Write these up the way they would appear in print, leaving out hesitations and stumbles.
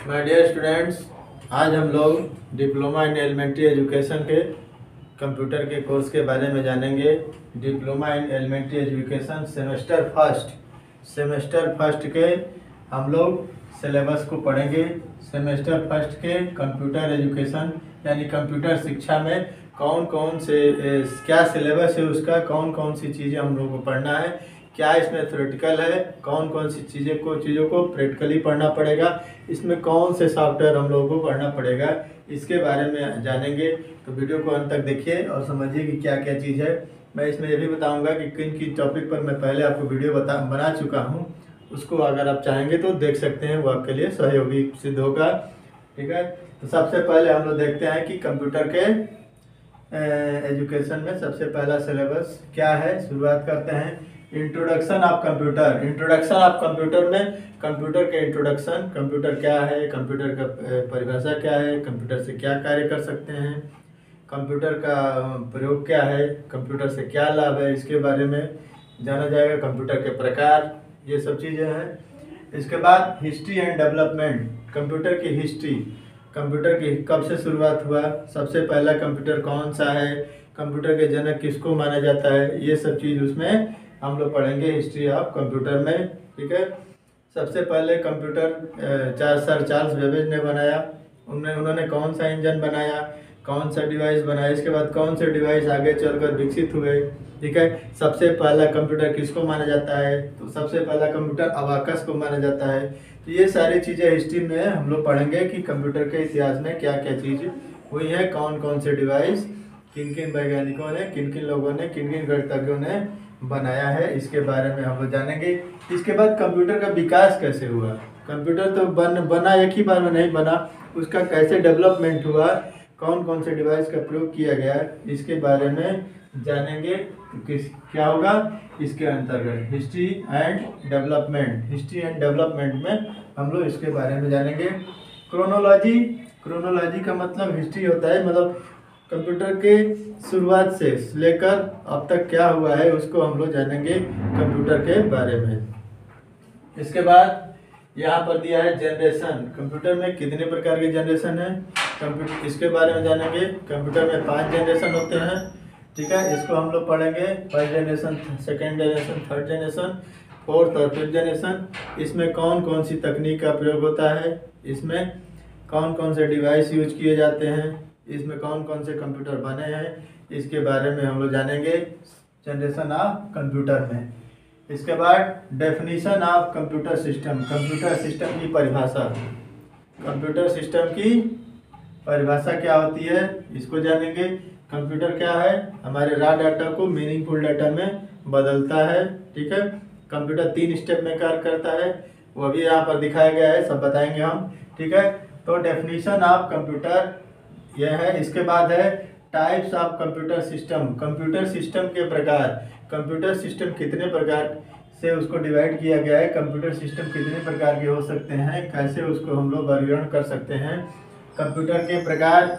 My dear students, आज हम लोग डिप्लोमा इन एलिमेंट्री एजुकेशन के कंप्यूटर के कोर्स के बारे में जानेंगे। Diploma in elementary education semester first के हम लोग सिलेबस को पढ़ेंगे। सेमेस्टर फर्स्ट के कंप्यूटर एजुकेशन यानी कंप्यूटर शिक्षा में कौन कौन से क्या सिलेबस है, उसका कौन कौन सी चीज़ें हम लोग को पढ़ना है, क्या इसमें थ्योरेटिकल है, कौन कौन सी चीज़ों को प्रैक्टिकली पढ़ना पड़ेगा, इसमें कौन से सॉफ्टवेयर हम लोगों को पढ़ना पड़ेगा, इसके बारे में जानेंगे। तो वीडियो को अंत तक देखिए और समझिए कि क्या क्या चीज़ है। मैं इसमें ये भी बताऊंगा कि किन किन टॉपिक पर मैं पहले आपको वीडियो बना चुका हूँ, उसको अगर आप चाहेंगे तो देख सकते हैं, वो आपके लिए सहयोगी सिद्ध होगा। ठीक है, तो सबसे पहले हम लोग देखते हैं कि कंप्यूटर के एजुकेशन में सबसे पहला सिलेबस क्या है। शुरुआत करते हैं introduction of computer. Introduction of computer में कंप्यूटर के इंट्रोडक्शन, कंप्यूटर क्या है, कंप्यूटर का परिभाषा क्या है, कंप्यूटर से क्या कार्य कर सकते हैं, कंप्यूटर का प्रयोग क्या है, कंप्यूटर से क्या लाभ है, इसके बारे में जाना जाएगा। कंप्यूटर के प्रकार, ये सब चीज़ें हैं। इसके बाद हिस्ट्री एंड डेवलपमेंट, कंप्यूटर की हिस्ट्री, कंप्यूटर की कब से शुरुआत हुआ, सबसे पहला कंप्यूटर कौन सा है, कंप्यूटर के जनक किसको माना जाता है, ये सब चीज़ उसमें हम लोग पढ़ेंगे हिस्ट्री ऑफ कंप्यूटर में। ठीक है, सबसे पहले कंप्यूटर सर चार्ल्स बेबेज ने बनाया। उन्होंने कौन सा इंजन बनाया, कौन सा डिवाइस बनाया, इसके बाद कौन से डिवाइस आगे चलकर विकसित हुए। ठीक है, सबसे पहला कंप्यूटर किसको माना जाता है, तो सबसे पहला कंप्यूटर अबाकस को माना जाता है। तो ये सारी चीज़ें हिस्ट्री में हम लोग पढ़ेंगे कि कंप्यूटर के इतिहास में क्या क्या चीज़ हुई है, कौन कौन से डिवाइस किन किन वैज्ञानिकों ने, किन किन लोगों ने, किन किन गणितज्ञों ने बनाया है, इसके बारे में हम लोग जानेंगे। इसके बाद कंप्यूटर का विकास कैसे हुआ, कंप्यूटर तो बना एक ही बार में नहीं बना, उसका कैसे डेवलपमेंट हुआ, कौन कौन से डिवाइस का प्रयोग किया गया, इसके बारे में जानेंगे। क्या होगा इसके अंतर्गत history and development. History and development में हम लोग इसके बारे में जानेंगे। क्रोनोलॉजी का मतलब हिस्ट्री होता है, मतलब कंप्यूटर के शुरुआत से लेकर अब तक क्या हुआ है उसको हम लोग जानेंगे कंप्यूटर के बारे में। इसके बाद यहाँ पर दिया है जनरेशन, कंप्यूटर में कितने प्रकार के जनरेशन है, कंप्यूटर इसके बारे में जानेंगे। कंप्यूटर में 5 जनरेशन होते हैं। ठीक है, इसको हम लोग पढ़ेंगे। First generation, second generation, third generation, fourth और फिफ्थ जनरेशन। इसमें कौन कौन सी तकनीक का प्रयोग होता है, इसमें कौन कौन से डिवाइस यूज किए जाते हैं, इसमें कौन कौन से कंप्यूटर बने हैं, इसके बारे में हम लोग जानेंगे जनरेशन ऑफ कंप्यूटर में। इसके बाद definition of computer system, computer system की परिभाषा, कंप्यूटर सिस्टम की परिभाषा क्या होती है इसको जानेंगे। कंप्यूटर क्या है, हमारे रॉ डाटा को मीनिंगफुल डाटा में बदलता है। ठीक है, कंप्यूटर 3 स्टेप में कार्य करता है, वो भी यहाँ पर दिखाया गया है, सब बताएंगे हम। ठीक है, तो डेफिनेशन ऑफ कंप्यूटर यह है। इसके बाद है types of computer system, computer system के प्रकार, कंप्यूटर सिस्टम कितने प्रकार से उसको डिवाइड किया गया है, कंप्यूटर सिस्टम कितने प्रकार के हो सकते हैं, कैसे उसको हम लोग वर्गीकरण कर सकते हैं। कंप्यूटर के प्रकार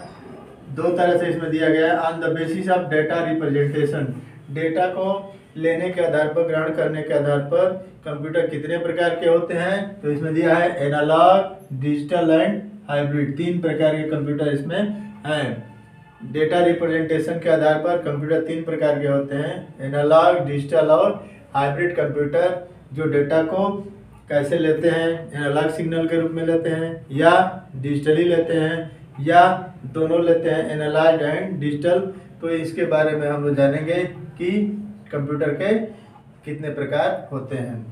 2 तरह से इसमें दिया गया है। On the basis of data representation, data को लेने के आधार पर, ग्रहण करने के आधार पर कंप्यूटर कितने प्रकार के होते हैं, तो इसमें दिया है एनालॉग, डिजिटल एंड हाइब्रिड। 3 प्रकार के कंप्यूटर इसमें हैं। डेटा रिप्रेजेंटेशन के आधार पर कंप्यूटर 3 प्रकार के होते हैं, एनालॉग, डिजिटल और हाइब्रिड कंप्यूटर। जो डेटा को कैसे लेते हैं, एनालॉग सिग्नल के रूप में लेते हैं या डिजिटली लेते हैं या दोनों लेते हैं, एनालॉग एंड डिजिटल। तो इसके बारे में हम लोग जानेंगे कि कंप्यूटर के कितने प्रकार होते हैं।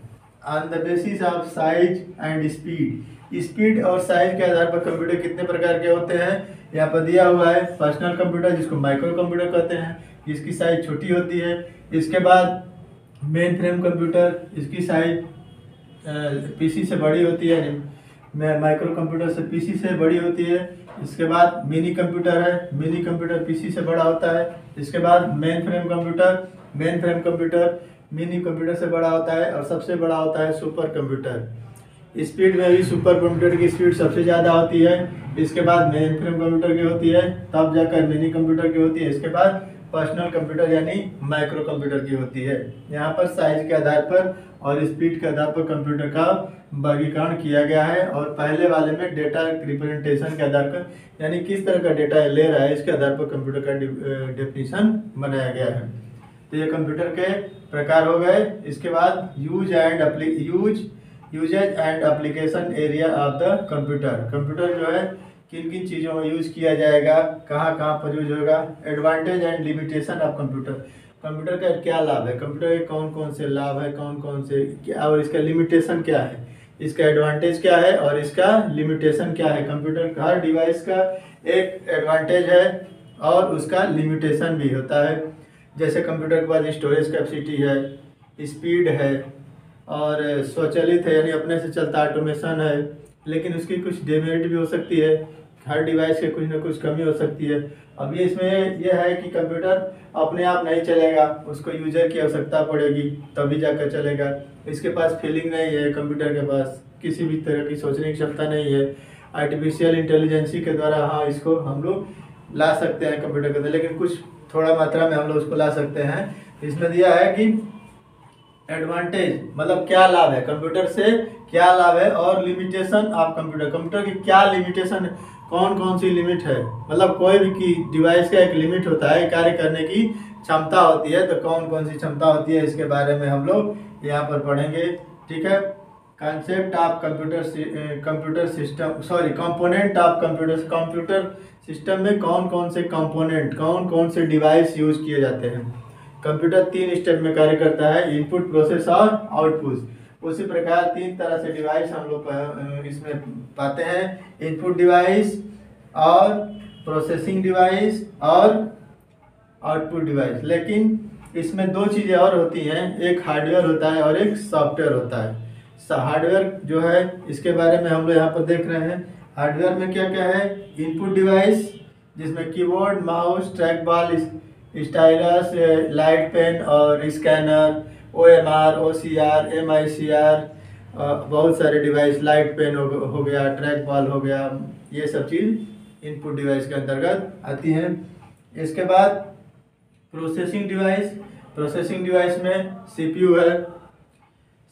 On the basis of size and speed, speed और साइज के आधार पर कंप्यूटर कितने प्रकार के होते हैं यहाँ पर दिया हुआ है। पर्सनल कंप्यूटर जिसको माइक्रो कंप्यूटर कहते हैं, इसकी साइज छोटी होती है। इसके बाद मेन फ्रेम कंप्यूटर, इसकी साइज पीसी से बड़ी होती है, माइक्रो कंप्यूटर से पीसी से बड़ी होती है। इसके बाद मिनी कंप्यूटर है, मिनी कंप्यूटर पीसी से बड़ा होता है। इसके बाद main frame computer, main frame computer mini computer से बड़ा होता है और सबसे बड़ा होता है सुपर कंप्यूटर। स्पीड में भी सुपर कंप्यूटर की स्पीड सबसे ज़्यादा होती है। इसके बाद मेन फ्रेम कंप्यूटर की होती है, तब जाकर मिनी कंप्यूटर की होती है, इसके बाद पर्सनल कंप्यूटर यानी माइक्रो कंप्यूटर की होती है। यहाँ पर साइज के आधार पर और स्पीड के आधार पर कंप्यूटर का वर्गीकरण किया गया है। और पहले वाले में डेटा रिप्रेजेंटेशन के आधार पर यानी किस तरह का डेटा ले रहा है इसके आधार पर कंप्यूटर का डेफिनेशन बनाया गया है। तो ये कंप्यूटर के प्रकार हो गए। इसके बाद uses and application area of the computer. Computer जो है किन किन चीज़ों में यूज़ किया जाएगा, कहाँ कहाँ पर यूज होगा। Advantage and limitation of computer. Computer का क्या लाभ है, कंप्यूटर के कौन कौन से लाभ है, कौन कौन से क्या, और इसका लिमिटेशन क्या है, इसका एडवांटेज क्या है और इसका लिमिटेशन क्या है। कंप्यूटर हर डिवाइस का एक एडवांटेज है और उसका लिमिटेशन भी होता है। जैसे कंप्यूटर के पास स्टोरेज कैपेसिटी है, स्पीड है और स्वचालित है यानी अपने से चलता ऑटोमेशन है, लेकिन उसकी कुछ डेमेरिट भी हो सकती है। हर डिवाइस के कुछ ना कुछ कमी हो सकती है। अब ये इसमें यह है कि कंप्यूटर अपने आप नहीं चलेगा, उसको यूजर की आवश्यकता पड़ेगी तभी जाकर चलेगा। इसके पास फीलिंग नहीं है, कंप्यूटर के पास किसी भी तरह की सोचने की क्षमता नहीं है। आर्टिफिशियल इंटेलिजेंसी के द्वारा हाँ इसको हम लोग ला सकते हैं कंप्यूटर के अंदर, लेकिन कुछ थोड़ा मात्रा में हम लोग उसको ला सकते हैं। इसमें दिया है कि एडवांटेज मतलब क्या लाभ है कंप्यूटर से, क्या लाभ है, और लिमिटेशन ऑफ कंप्यूटर। कंप्यूटर की क्या लिमिटेशन है, कौन कौन सी लिमिट है। मतलब कोई भी डिवाइस का एक लिमिट होता है, कार्य करने की क्षमता होती है, तो कौन कौन सी क्षमता होती है इसके बारे में हम लोग यहाँ पर पढ़ेंगे। ठीक है। Concept of computer system component of computer system में कौन कौन से कंपोनेंट, कौन कौन से डिवाइस यूज किए जाते हैं। कंप्यूटर 3 स्टेप में कार्य करता है, इनपुट, प्रोसेस और आउटपुट। उसी प्रकार 3 तरह से डिवाइस हम लोग इसमें पाते हैं, इनपुट डिवाइस और प्रोसेसिंग डिवाइस और आउटपुट डिवाइस। लेकिन इसमें 2 चीज़ें और होती हैं, एक हार्डवेयर होता है और एक सॉफ्टवेयर होता है। हार्डवेयर जो है इसके बारे में हम लोग यहाँ पर देख रहे हैं। हार्डवेयर में क्या क्या है, इनपुट डिवाइस जिसमें keyboard, mouse, trackball, stylus, light pen और स्कैनर, OMR, OCR, MICR, बहुत सारे डिवाइस, लाइट पेन हो गया, ट्रैक बॉल हो गया, ये सब चीज़ इनपुट डिवाइस के अंतर्गत आती हैं। इसके बाद प्रोसेसिंग डिवाइस। प्रोसेसिंग डिवाइस में CPU है,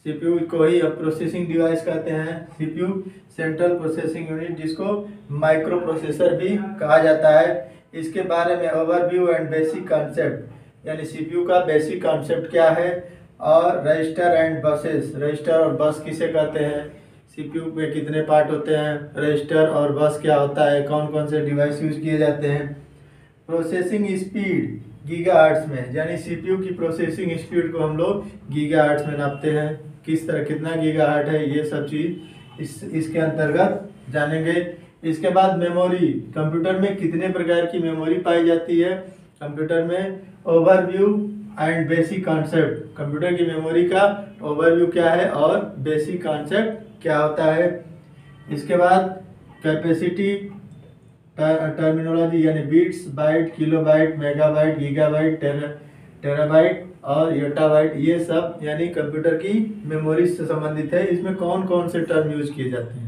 CPU को ही अब प्रोसेसिंग डिवाइस कहते हैं। CPU सेंट्रल प्रोसेसिंग यूनिट, जिसको माइक्रो प्रोसेसर भी कहा जाता है। इसके बारे में ओवरव्यू एंड बेसिक कॉन्सेप्ट, यानी CPU का बेसिक कॉन्सेप्ट क्या है, और रजिस्टर एंड बसेस। रजिस्टर और बस किसे कहते हैं, CPU में कितने पार्ट होते हैं, रजिस्टर और बस क्या होता है, कौन कौन से डिवाइस यूज किए जाते हैं। प्रोसेसिंग स्पीड गीगाहर्ट्ज में, यानी CPU की प्रोसेसिंग स्पीड को हम लोग गीगाहर्ट्ज में नापते हैं, किस तरह कितना गीगाहर्ट्ज है, ये सब चीज़ इसके अंतर्गत जानेंगे। इसके बाद मेमोरी, कंप्यूटर में कितने प्रकार की मेमोरी पाई जाती है। कंप्यूटर में overview and basic concept, computer की मेमोरी का ओवरव्यू क्या है और बेसिक कॉन्सेप्ट क्या होता है। इसके बाद कैपेसिटी टर्मिनोलॉजी, यानी bits, byte, kilobyte, megabyte, gigabyte, terabyte और योटाबाइट, ये सब यानी कंप्यूटर की मेमोरी से संबंधित है। इसमें कौन कौन से टर्म यूज किए जाते हैं।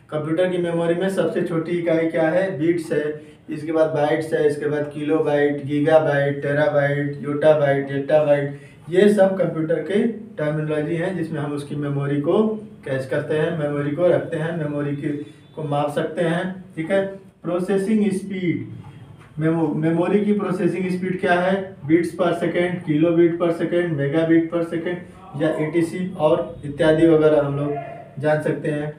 कंप्यूटर की मेमोरी में सबसे छोटी इकाई क्या है, बिट्स है। इसके बाद बाइट्स है, इसके बाद किलोबाइट, गीगाबाइट, टेराबाइट, योटाबाइट, एटाबाइट, ये सब कंप्यूटर के टर्मिनोलॉजी हैं जिसमें हम उसकी मेमोरी को कैच करते हैं, मेमोरी को रखते हैं, मेमोरी को माप सकते हैं। ठीक है। प्रोसेसिंग स्पीड, मेमोरी की प्रोसेसिंग स्पीड क्या है, बिट्स पर सेकेंड, किलो बिट पर सेकेंड, मेगा बिट पर सेकेंड या ETC और इत्यादि वगैरह हम लोग जान सकते हैं।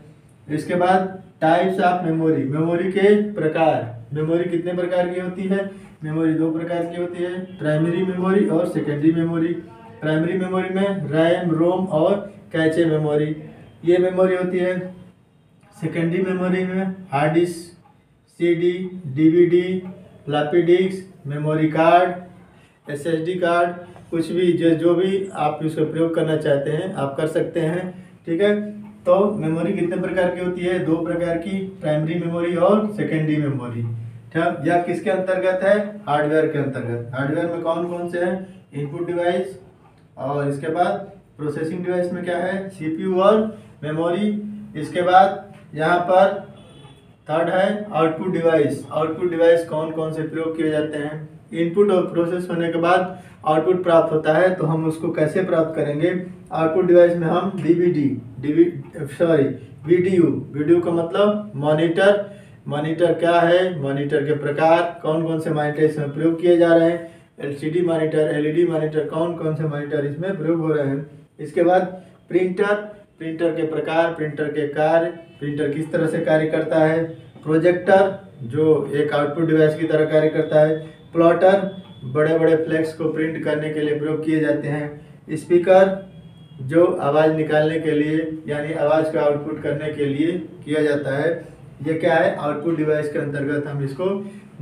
इसके बाद टाइप्स ऑफ मेमोरी, मेमोरी के प्रकार। मेमोरी कितने प्रकार की होती है, मेमोरी 2 प्रकार की होती है, प्राइमरी मेमोरी और सेकेंडरी मेमोरी। प्राइमरी मेमोरी में रैम, रोम और कैचे मेमोरी, ये मेमोरी होती है। सेकेंडरी मेमोरी में hard disk, CD, DVD, floppy disk, memory card, SSD card, कुछ भी जो भी आप इसका प्रयोग करना चाहते हैं आप कर सकते हैं। ठीक है। तो मेमोरी कितने प्रकार की होती है, 2 प्रकार की, प्राइमरी मेमोरी और सेकेंडरी मेमोरी। ठीक, या किसके अंतर्गत है, हार्डवेयर के अंतर्गत। हार्डवेयर में कौन कौन से हैं, इनपुट डिवाइस, और इसके बाद प्रोसेसिंग डिवाइस में क्या है, CPU और मेमोरी। इसके बाद यहाँ पर थर्ड है आउटपुट डिवाइस। आउटपुट डिवाइस कौन कौन से प्रयोग किए जाते हैं, इनपुट और प्रोसेस होने के बाद आउटपुट प्राप्त होता है, तो हम उसको कैसे प्राप्त करेंगे। आउटपुट डिवाइस में हम वीडीयू का मतलब मॉनिटर। मॉनिटर क्या है, मॉनिटर के प्रकार, कौन कौन से मॉनिटर इसमें प्रयोग किए जा रहे हैं, एलसीडी मॉनिटर, एलईडी मॉनिटर, कौन कौन से मॉनिटर इसमें प्रयोग हो रहे हैं। इसके बाद प्रिंटर, प्रिंटर के प्रकार, प्रिंटर के कार्य, प्रिंटर किस तरह से कार्य करता है। प्रोजेक्टर जो एक आउटपुट डिवाइस की तरह कार्य करता है। प्लॉटर बड़े बड़े फ्लेक्स को प्रिंट करने के लिए प्रयोग किए जाते हैं। स्पीकर जो आवाज़ निकालने के लिए यानी आवाज़ का आउटपुट करने के लिए किया जाता है। ये क्या है, आउटपुट डिवाइस के अंतर्गत हम इसको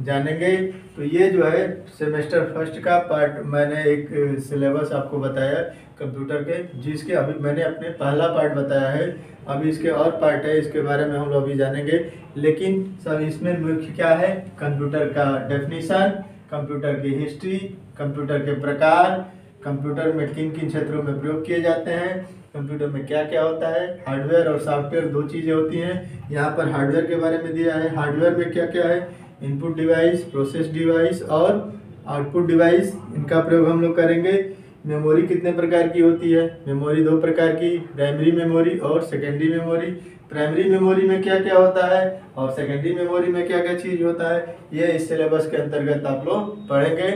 जानेंगे। तो ये जो है सेमेस्टर फर्स्ट का पार्ट, मैंने एक सिलेबस आपको बताया कंप्यूटर के, जिसके अभी मैंने अपने पहला पार्ट बताया है। अभी इसके और पार्ट है, इसके बारे में हम लोग अभी जानेंगे। लेकिन सब इसमें मुख्य क्या है, कंप्यूटर का डेफिनीशन, कंप्यूटर की हिस्ट्री, कंप्यूटर के प्रकार, कंप्यूटर में किन किन क्षेत्रों में प्रयोग किए जाते हैं, कंप्यूटर में क्या क्या होता है। हार्डवेयर और सॉफ्टवेयर दो चीज़ें होती हैं। यहाँ पर हार्डवेयर के बारे में दिया है। हार्डवेयर में क्या क्या है, इनपुट डिवाइस, प्रोसेस डिवाइस और आउटपुट डिवाइस, इनका प्रयोग हम लोग करेंगे। मेमोरी कितने प्रकार की होती है, मेमोरी दो प्रकार की, प्राइमरी मेमोरी और सेकेंडरी मेमोरी। प्राइमरी मेमोरी में क्या क्या होता है और सेकेंडरी मेमोरी में क्या क्या चीज़ होता है, ये इस सिलेबस के अंतर्गत आप लोग पढ़ेंगे।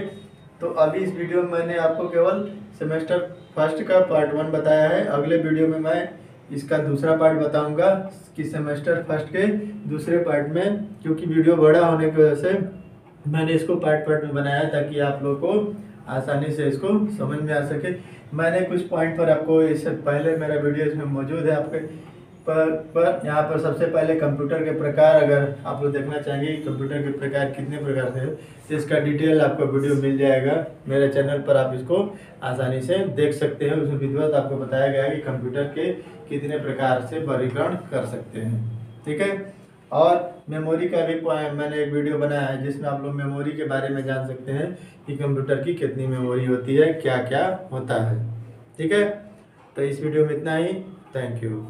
तो अभी इस वीडियो में मैंने आपको केवल सेमेस्टर फर्स्ट का पार्ट 1 बताया है। अगले वीडियो में मैं इसका दूसरा पार्ट बताऊंगा कि सेमेस्टर फर्स्ट के दूसरे पार्ट में, क्योंकि वीडियो बड़ा होने की वजह से मैंने इसको पार्ट पार्ट में बनाया ताकि आप लोग को आसानी से इसको समझ में आ सके। मैंने कुछ पॉइंट पर आपको, इससे पहले मेरा वीडियो इसमें मौजूद है आपके पर यहाँ पर सबसे पहले कंप्यूटर के प्रकार, अगर आप लोग देखना चाहेंगे कंप्यूटर के प्रकार कितने प्रकार से, तो इसका डिटेल आपको वीडियो मिल जाएगा मेरे चैनल पर, आप इसको आसानी से देख सकते हैं। उसमें विधिवत आपको बताया गया है कि कंप्यूटर के कितने प्रकार से वर्गीकरण कर सकते हैं, ठीक है। और मेमोरी का भी मैंने एक वीडियो बनाया है जिसमें आप लोग मेमोरी के बारे में जान सकते हैं कि कंप्यूटर की कितनी मेमोरी होती है, क्या क्या होता है, ठीक है। तो इस वीडियो में इतना ही, थैंक यू।